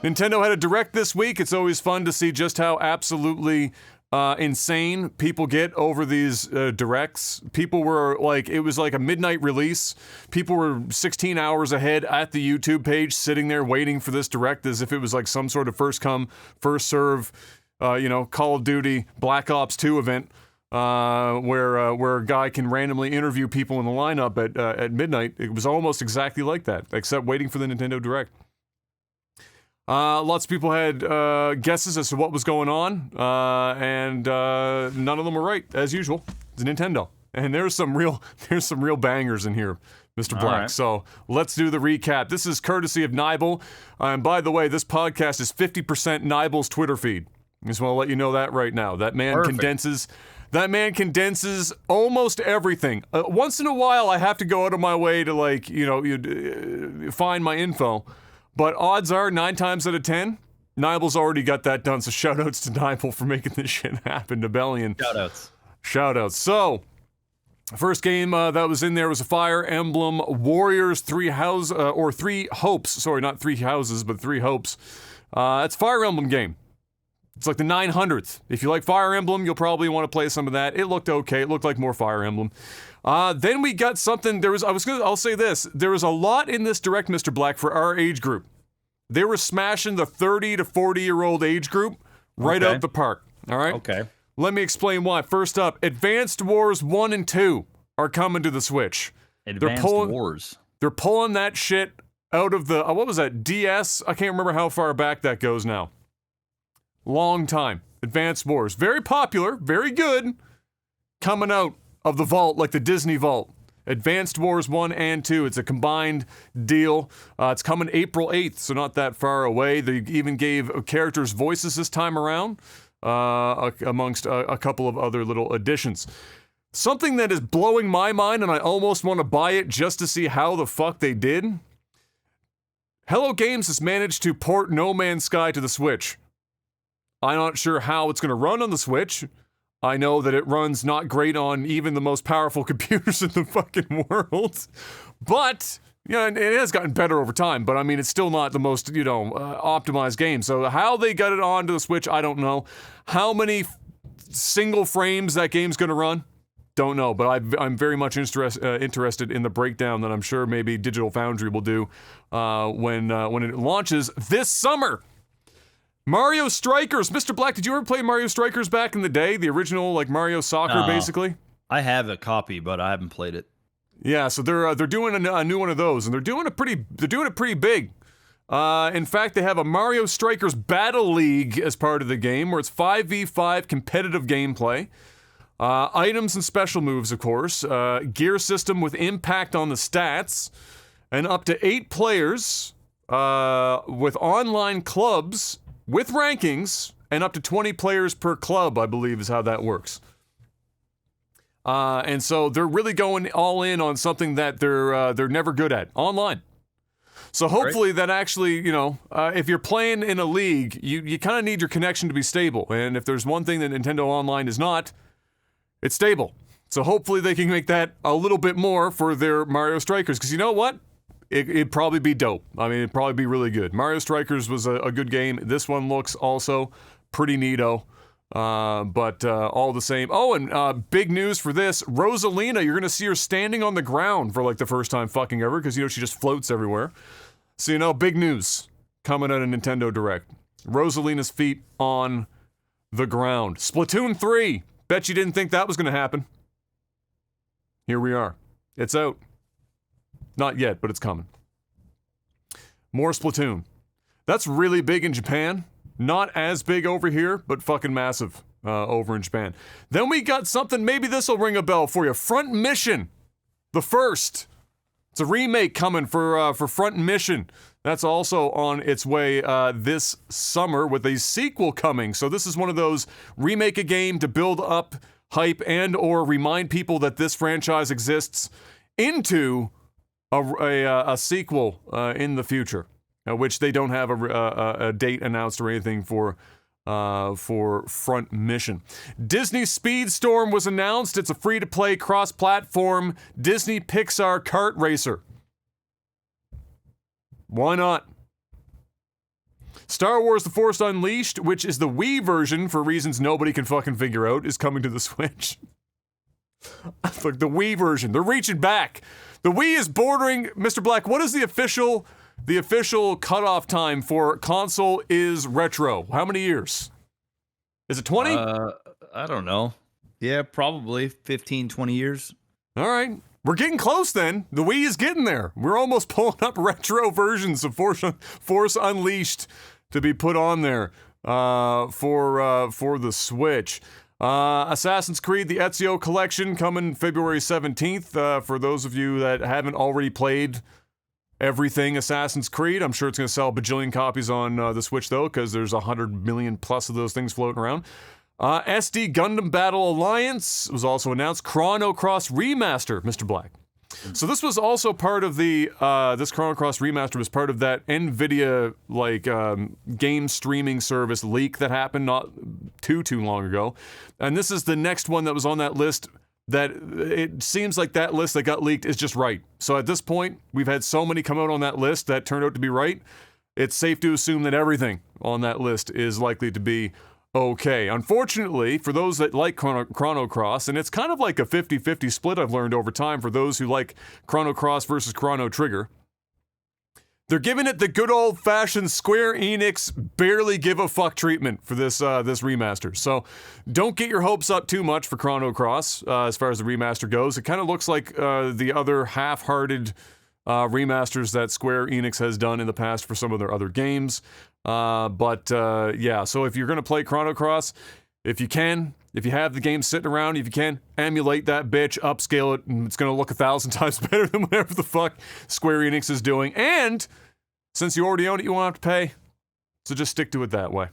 Nintendo had a Direct this week. It's always fun to see just how absolutely insane people get over these Directs. People were like, it was like a midnight release. People were 16 hours ahead at the YouTube page, sitting there waiting for this Direct as if it was like some sort of first come, first serve, Call of Duty Black Ops 2 event. Where a guy can randomly interview people in the lineup at midnight. It was almost exactly like that, except waiting for the Nintendo Direct. Lots of people had guesses as to what was going on, and none of them were right, as usual. It's Nintendo, and there's some real bangers in here, Mr. Black. Right. So let's do the recap. This is courtesy of Nibel, and by the way, this podcast is 50% Nibel's Twitter feed. I just want to let you know that right now. That man condenses. That man condenses almost everything. Once in a while, I have to go out of my way to, find my info. But odds are, 9 times out of 10, Nibel's already got that done. So shoutouts to Nibel for making this shit happen. Nebellion. Shoutouts. So, first game that was in there was a Fire Emblem Warriors Three Hopes. Sorry, not 3 houses, but 3 hopes. It's a Fire Emblem game. It's like the 900th. If you like Fire Emblem, you'll probably want to play some of that. It looked okay. It looked like more Fire Emblem. Then we got something. I'll say this. There was a lot in this Direct, Mr. Black, for our age group. They were smashing the 30 to 40-year-old age group right out the park. All right? Okay. Let me explain why. First up, Advanced Wars 1 and 2 are coming to the Switch. Advanced Wars. They're pulling that shit out of the, what was that, DS? I can't remember how far back that goes now. Long time. Advanced Wars. Very popular, very good. Coming out of the vault like the Disney Vault. Advanced Wars 1 and 2. It's a combined deal. It's coming April 8th, so not that far away. They even gave characters voices this time around, amongst a couple of other little additions. Something that is blowing my mind, and I almost want to buy it just to see how the fuck they did. Hello Games has managed to port No Man's Sky to the Switch. I'm not sure how it's going to run on the Switch. I know that it runs not great on even the most powerful computers in the fucking world. But, it has gotten better over time. But, I mean, it's still not the most, optimized game. So how they got it onto the Switch, I don't know. How many single frames that game's going to run? Don't know. But I'm very much interested in the breakdown that I'm sure maybe Digital Foundry will do when it launches this summer. Mario Strikers. Mr. Black, did you ever play Mario Strikers back in the day? The original, like, Mario Soccer, basically? I have a copy, but I haven't played it. Yeah, so they're doing a new one of those, and they're doing it pretty big. In fact, they have a Mario Strikers Battle League as part of the game, where it's 5v5 competitive gameplay. Items and special moves, of course. Gear system with impact on the stats. And up to 8 players with online clubs with rankings, and up to 20 players per club, I believe, is how that works. And so they're really going all in on something that they're never good at, online. So hopefully that actually, if you're playing in a league, you kind of need your connection to be stable. And if there's one thing that Nintendo Online is not, it's stable. So hopefully they can make that a little bit more for their Mario Strikers. Because you know what? It'd probably be dope. I mean, it'd probably be really good. Mario Strikers was a good game. This one looks also pretty neato. But all the same. Oh, and big news for this. Rosalina, you're going to see her standing on the ground for like the first time fucking ever. Because, she just floats everywhere. So, big news coming out of Nintendo Direct. Rosalina's feet on the ground. Splatoon 3. Bet you didn't think that was going to happen. Here we are. It's out. Not yet, but it's coming. More Splatoon. That's really big in Japan. Not as big over here, but fucking massive over in Japan. Then we got something, maybe this will ring a bell for you. Front Mission. The first. It's a remake coming for Front Mission. That's also on its way this summer with a sequel coming. So this is one of those remake a game to build up hype and or remind people that this franchise exists into a sequel in the future, which they don't have a date announced or anything for Front Mission. Disney Speedstorm was announced. It's a free-to-play cross-platform Disney Pixar kart racer. Why not? Star Wars The Force Unleashed, which is the Wii version for reasons nobody can fucking figure out, is coming to the Switch. Look, the Wii version. They're reaching back. The Wii is bordering... Mr. Black, what is the official cutoff time for console is retro? How many years? Is it 20? I don't know. Yeah, probably 15, 20 years. All right. We're getting close then. The Wii is getting there. We're almost pulling up retro versions of Force Unleashed to be put on there for the Switch. Assassin's Creed, the Ezio Collection, coming February 17th. For those of you that haven't already played everything Assassin's Creed, I'm sure it's going to sell a bajillion copies on the Switch, though, because there's 100 million plus of those things floating around. SD Gundam Battle Alliance was also announced. Chrono Cross Remaster, Mr. Black. So this was also part of the, this Chrono Cross Remaster was part of that NVIDIA, game streaming service leak that happened not too long ago. And this is the next one that was on that list that it seems like that list that got leaked is just right. So at this point, we've had so many come out on that list that turned out to be right. It's safe to assume that everything on that list is likely to be okay. Unfortunately, for those that like Chrono Cross, and it's kind of like a 50-50 split I've learned over time for those who like Chrono Cross versus Chrono Trigger, they're giving it the good old-fashioned Square Enix barely give a fuck treatment for this remaster. So don't get your hopes up too much for Chrono Cross as far as the remaster goes. It kind of looks like the other half-hearted remasters that Square Enix has done in the past for some of their other games. Yeah, so if you're going to play Chrono Cross, if you have the game sitting around, if you can, emulate that bitch, upscale it, and it's going to look 1,000 times better than whatever the fuck Square Enix is doing. And since you already own it, you won't have to pay. So just stick to it that way.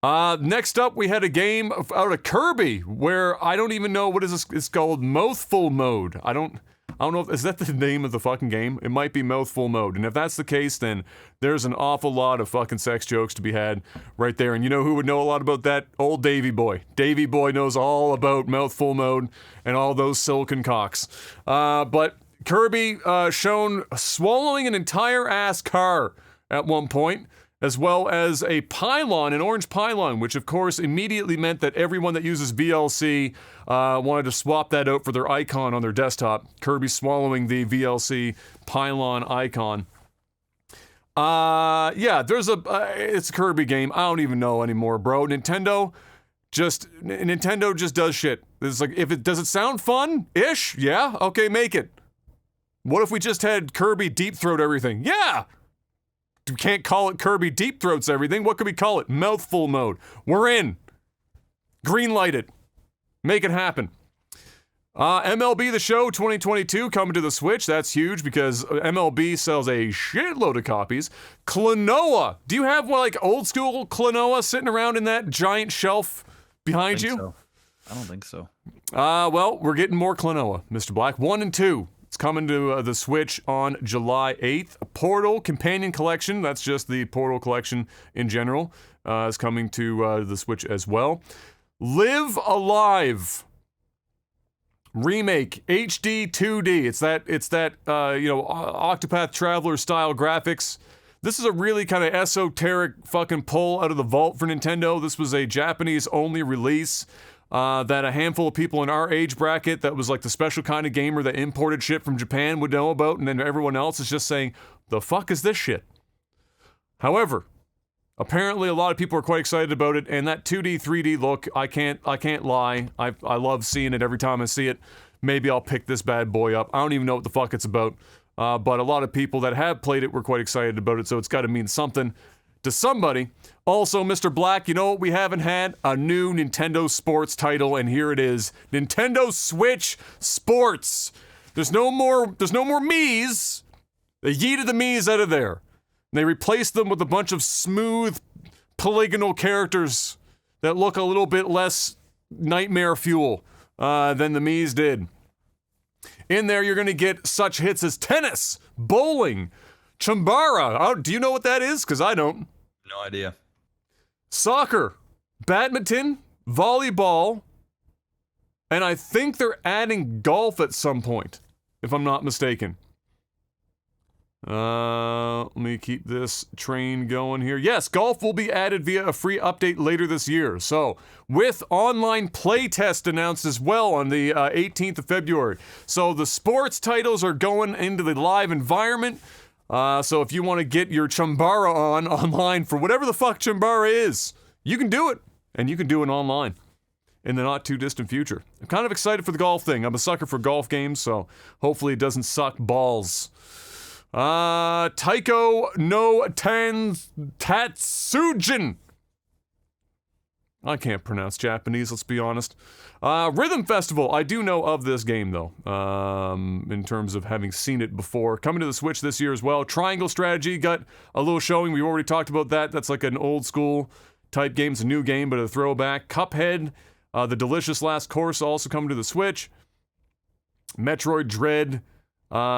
Next up, we had a game out of Kirby where I don't even know what is this. It's called Mouthful Mode. I don't know if, is that the name of the fucking game? It might be Mouthful Mode. And if that's the case, then there's an awful lot of fucking sex jokes to be had right there. And you know who would know a lot about that? Old Davy Boy. Davy Boy knows all about Mouthful Mode and all those silicon cocks. But Kirby shown swallowing an entire ass car at one point, as well as a pylon, an orange pylon, which of course immediately meant that everyone that uses VLC wanted to swap that out for their icon on their desktop. Kirby swallowing the VLC pylon icon. Yeah, it's a Kirby game. I don't even know anymore, bro. Nintendo just does shit. It's like, does it sound fun-ish? Yeah? Okay, make it. What if we just had Kirby Deep Throat everything? Yeah! We can't call it Kirby Deep Throats everything. What could we call it? Mouthful Mode. We're in. Greenlight it. Make it happen. MLB The Show 2022 coming to the Switch. That's huge because MLB sells a shitload of copies. Klonoa. Do you have old school Klonoa sitting around in that giant shelf behind you? So. I don't think so. Well, we're getting more Klonoa, Mr. Black. 1 and 2. It's coming to the Switch on July 8th. Portal Companion Collection, that's just the Portal Collection in general, is coming to the Switch as well. Live Alive Remake HD 2D. It's that Octopath Traveler style graphics. This is a really kind of esoteric fucking pull out of the vault for Nintendo. This was a Japanese only release. That a handful of people in our age bracket that was like the special kind of gamer that imported shit from Japan would know about, and then everyone else is just saying, the fuck is this shit? However, apparently a lot of people are quite excited about it, and that 2D, 3D look, I can't lie. I love seeing it every time I see it. Maybe I'll pick this bad boy up. I don't even know what the fuck it's about, but a lot of people that have played it were quite excited about it, so it's got to mean something to somebody. Also, Mr. Black, you know what we haven't had? A new Nintendo Sports title, and here it is. Nintendo Switch Sports. There's no more Miis. They yeeted the Miis out of there. And they replaced them with a bunch of smooth, polygonal characters that look a little bit less nightmare fuel than the Miis did. In there, you're going to get such hits as tennis, bowling, Chambara. Oh, do you know what that is? Because I don't. No idea. Soccer, badminton, volleyball, and I think they're adding golf at some point, if I'm not mistaken. Let me keep this train going here. Yes, golf will be added via a free update later this year. So, with online playtest announced as well on the 18th of February. So, the sports titles are going into the live environment. So, if you want to get your Chambara on online for whatever the fuck Chambara is, you can do it. And you can do it online in the not too distant future. I'm kind of excited for the golf thing. I'm a sucker for golf games, so hopefully it doesn't suck balls. Taiko no Tatsujin. I can't pronounce Japanese, let's be honest. Rhythm Festival. I do know of this game, though, in terms of having seen it before. Coming to the Switch this year as well. Triangle Strategy got a little showing. We already talked about that. That's like an old school type game. It's a new game, but a throwback. Cuphead. The Delicious Last Course also coming to the Switch. Metroid Dread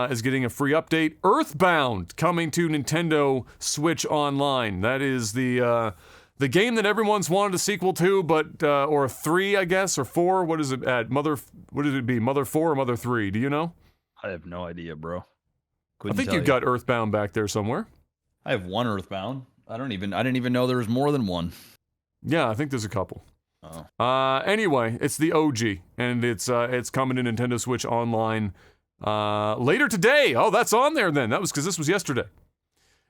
is getting a free update. Earthbound coming to Nintendo Switch Online. That is the game that everyone's wanted a sequel to, but or 3, I guess, or 4. What is it at? What did it be? Mother 4 or Mother 3? Do you know? I have no idea, bro. I think you got Earthbound back there somewhere. I have one Earthbound. I didn't even know there was more than one. Yeah, I think there's a couple. Oh. Anyway, it's the OG, and it's coming to Nintendo Switch Online later today. Oh, that's on there then. That was because this was yesterday.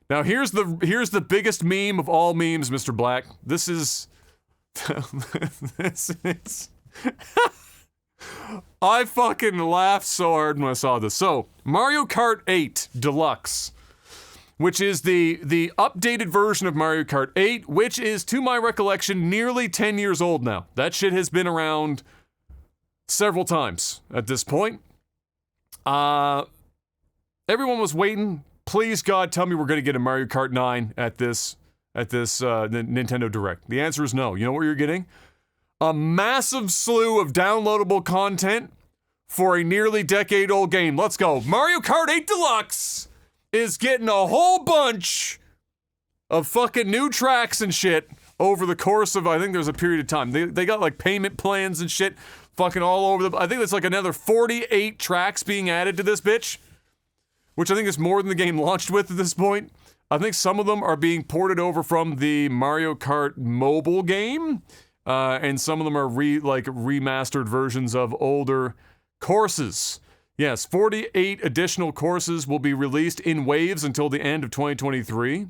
Now here's the biggest meme of all memes, Mr. Black. This is this is I fucking laughed so hard when I saw this. So, Mario Kart 8 Deluxe, which is the updated version of Mario Kart 8, which is, to my recollection, nearly 10 years old now. That shit has been around several times at this point. Everyone was waiting. Please, God, tell me we're going to get a Mario Kart 9 at this Nintendo Direct. The answer is no. You know what you're getting? A massive slew of downloadable content for a nearly decade-old game. Let's go. Mario Kart 8 Deluxe is getting a whole bunch of fucking new tracks and shit over the course of, I think there's a period of time. They got like payment plans and shit fucking all over I think it's like another 48 tracks being added to this bitch, which I think is more than the game launched with at this point. I think some of them are being ported over from the Mario Kart mobile game, and some of them are remastered versions of older courses. Yes, 48 additional courses will be released in waves until the end of 2023.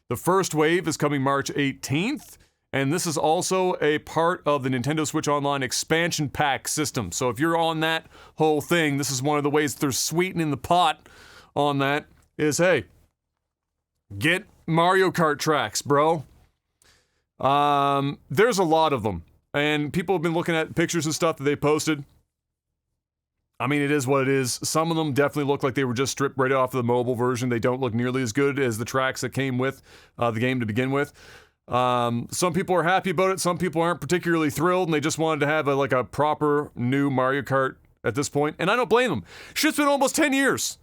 The first wave is coming March 18th, and this is also a part of the Nintendo Switch Online expansion pack system. So if you're on that whole thing, this is one of the ways they're sweetening the pot on that, is, hey, get Mario Kart tracks, bro. There's a lot of them, and people have been looking at pictures and stuff that they posted. I mean, it is what it is. Some of them definitely look like they were just stripped right off of the mobile version. They don't look nearly as good as the tracks that came with the game to begin with. Some people are happy about it. Some people aren't particularly thrilled, and they just wanted to have a proper new Mario Kart at this point. And I don't blame them. Shit's been almost 10 years.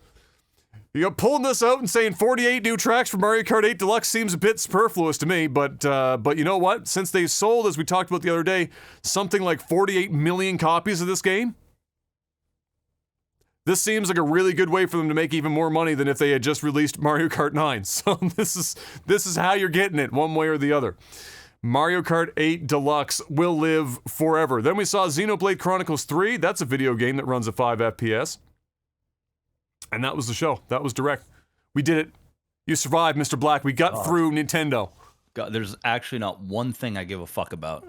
You know, pulling this out and saying 48 new tracks for Mario Kart 8 Deluxe seems a bit superfluous to me, but you know what? Since they sold, as we talked about the other day, something like 48 million copies of this game, this seems like a really good way for them to make even more money than if they had just released Mario Kart 9. So this is how you're getting it, one way or the other. Mario Kart 8 Deluxe will live forever. Then we saw Xenoblade Chronicles 3. That's a video game that runs at 5 FPS. And that was the show. That was Direct. We did it. You survived, Mr. Black. We got through Nintendo. God, there's actually not one thing I give a fuck about.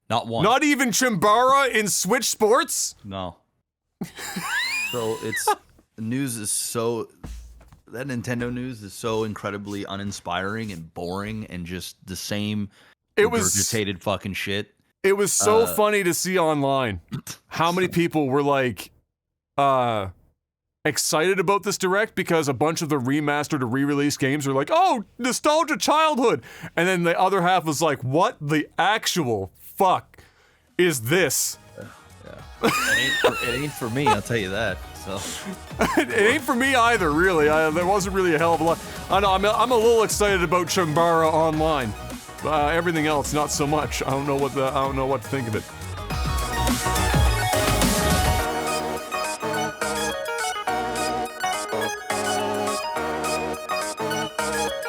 Not one. Not even Chambara in Switch Sports? No. So news is so, that Nintendo news is so incredibly uninspiring and boring and just the same regurgitated fucking shit. It was so funny to see online how many people were like excited about this Direct because a bunch of the remastered or re-released games were like, oh, nostalgia childhood. And then the other half was like, what the actual fuck is this? It ain't for me, I'll tell you that. So it ain't for me either, really. There wasn't really a hell of a lot. I know I'm a little excited about Chambara Online. Everything else, not so much. I don't know what to think of it. Bye.